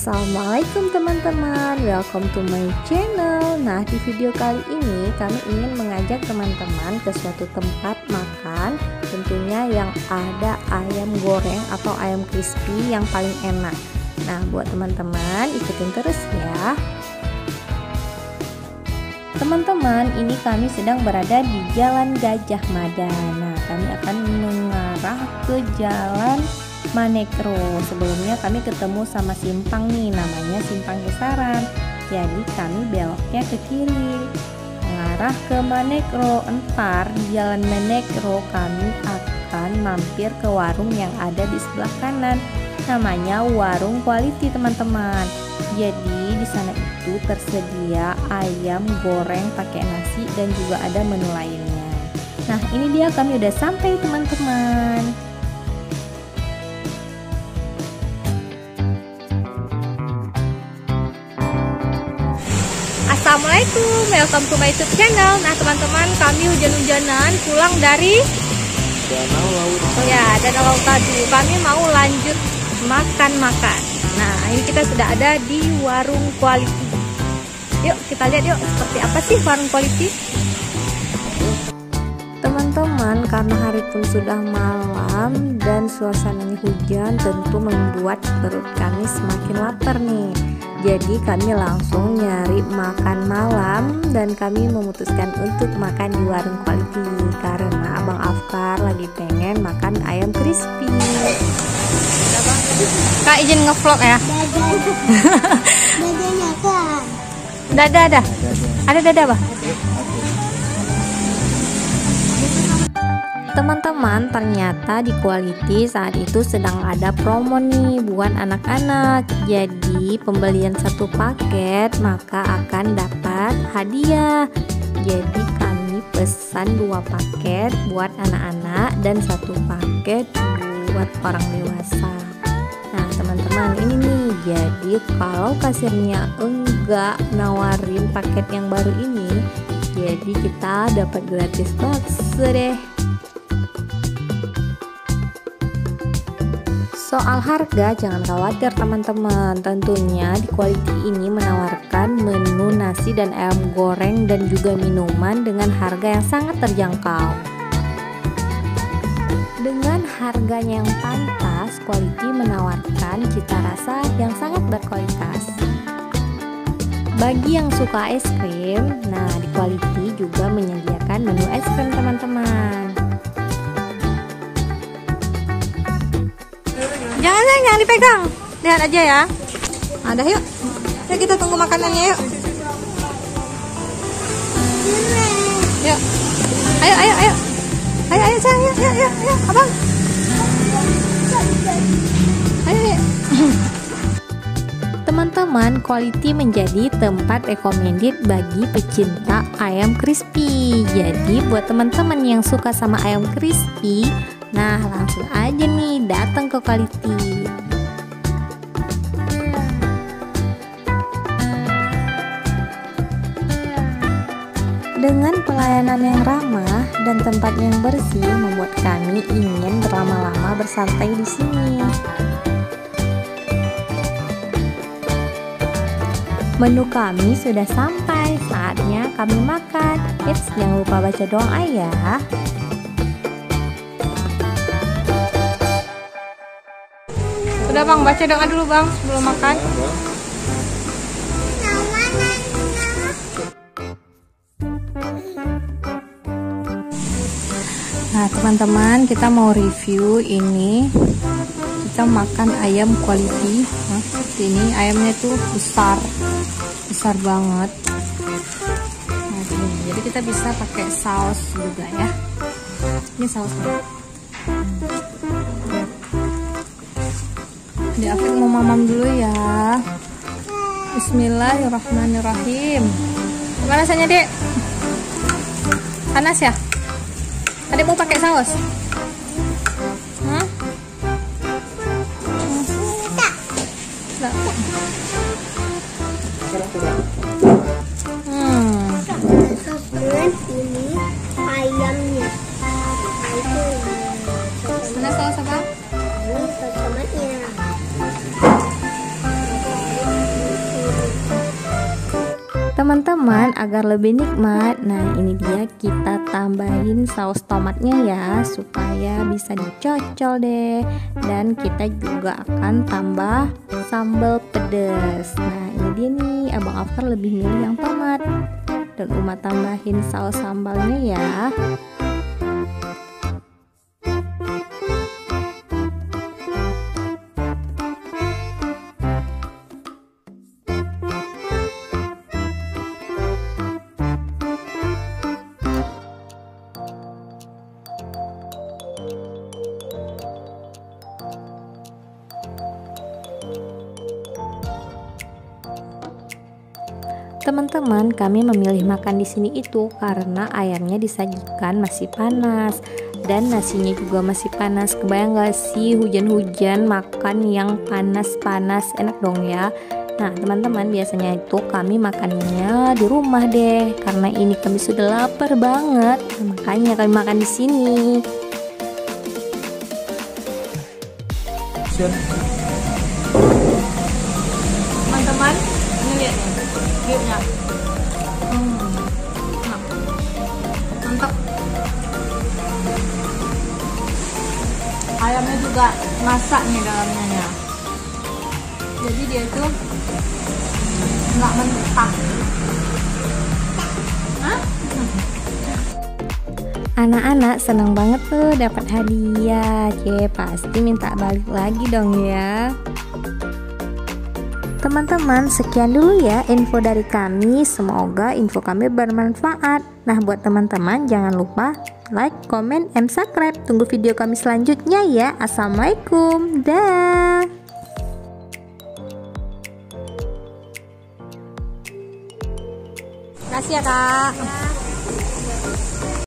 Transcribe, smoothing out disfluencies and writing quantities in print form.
Assalamualaikum teman-teman, welcome to my channel. Nah, di video kali ini kami ingin mengajak teman-teman ke suatu tempat makan, tentunya yang ada ayam goreng atau ayam crispy yang paling enak. Nah, buat teman-teman ikutin terus ya. Teman-teman, ini kami sedang berada di Jalan Gajah Mada. Nah, kami akan mengarah ke Jalan Manekro. Sebelumnya kami ketemu sama simpang nih, namanya Simpang Kesaran. Jadi kami beloknya ke kiri, mengarah ke Manekro. Entar di Jalan Manekro kami akan mampir ke warung yang ada di sebelah kanan. Namanya Warung Quality, teman-teman. Jadi di sana itu tersedia ayam goreng pakai nasi dan juga ada menu lainnya. Nah, ini dia kami udah sampai, teman-teman. Assalamualaikum, welcome to my YouTube channel. Nah teman-teman, kami hujan-hujanan pulang dari Danau Lautan. Ya, Danau Lautan. Kami mau lanjut makan-makan. Nah, ini kita sudah ada di Warung Quality. Yuk kita lihat yuk, seperti apa sih Warung Quality. Teman-teman, karena hari pun sudah malam dan suasananya hujan, tentu membuat perut kami semakin lapar nih. Jadi kami langsung nyari makan malam dan kami memutuskan untuk makan di Warung Quality karena Abang Afkar lagi pengen makan ayam crispy. Kak izin ngevlog ya. Dadanya kan. Dada ada. Ada dada apa? Teman-teman, ternyata di Quality saat itu sedang ada promo nih buat anak-anak. Jadi pembelian satu paket maka akan dapat hadiah. Jadi kami pesan 2 paket buat anak-anak dan 1 paket buat orang dewasa. Nah teman-teman, ini nih, jadi kalau kasirnya enggak nawarin paket yang baru ini, jadi kita dapat gratis bakso deh. Soal harga jangan khawatir teman-teman, tentunya di Quality ini menawarkan menu nasi dan ayam goreng dan juga minuman dengan harga yang sangat terjangkau. Dengan harganya yang pantas, Quality menawarkan cita rasa yang sangat berkualitas. Bagi yang suka es krim, nah di Quality juga menyediakan menu es krim teman-teman. Jangan dipegang, lihat aja ya. Ada yuk, yuk kita tunggu makanannya yuk. Yuk, ayo sayang, yuk, abang. Ayo. Teman-teman, Quality menjadi tempat recommended bagi pecinta ayam crispy. Jadi buat teman-teman yang suka sama ayam crispy, nah langsung aja nih datang ke Quality. Dengan pelayanan yang ramah dan tempat yang bersih membuat kami ingin berlama-lama bersantai di sini. Menu kami sudah sampai, saatnya kami makan. Jangan lupa baca doa ya. Udah bang, baca doa dulu bang sebelum makan. Nah teman-teman, kita mau review ini. Kita makan ayam Quality. Nah, seperti ini, ayamnya tuh besar banget. Nah, jadi kita bisa pakai saus juga ya. Ini sausnya. Di Afik mau mamam dulu ya. Bismillahirrahmanirrahim. Gimana rasanya dek? Panas ya? Adek mau pakai saus? Hah? Ini ayamnya. Mana saus apa? Ini saus tomatnya. Teman-teman, agar lebih nikmat, nah ini dia kita tambahin saus tomatnya ya, supaya bisa dicocol deh. Dan kita juga akan tambah sambal pedas. Nah ini dia nih, Abang Aftar lebih milih yang tomat. Dan Uma tambahin saus sambalnya ya. Teman-teman, kami memilih makan di sini itu karena ayamnya disajikan masih panas dan nasinya juga masih panas. Kebayang gak sih hujan-hujan makan yang panas-panas, enak dong ya. Nah teman-teman, biasanya itu kami makannya di rumah deh, karena ini kami sudah lapar banget, makanya kami makan di sini. Teman-teman, ini lihat nih viewnya. Mantap. Ayamnya juga masak nih dalamnya ya. Jadi dia itu nggak mentah. Anak-anak senang banget tuh dapat hadiah. Pasti minta balik lagi dong ya. Teman-teman, sekian dulu ya info dari kami. Semoga info kami bermanfaat. Nah, buat teman-teman jangan lupa like, comment, and subscribe. Tunggu video kami selanjutnya ya. Assalamualaikum. Dah. Makasih ya Kak.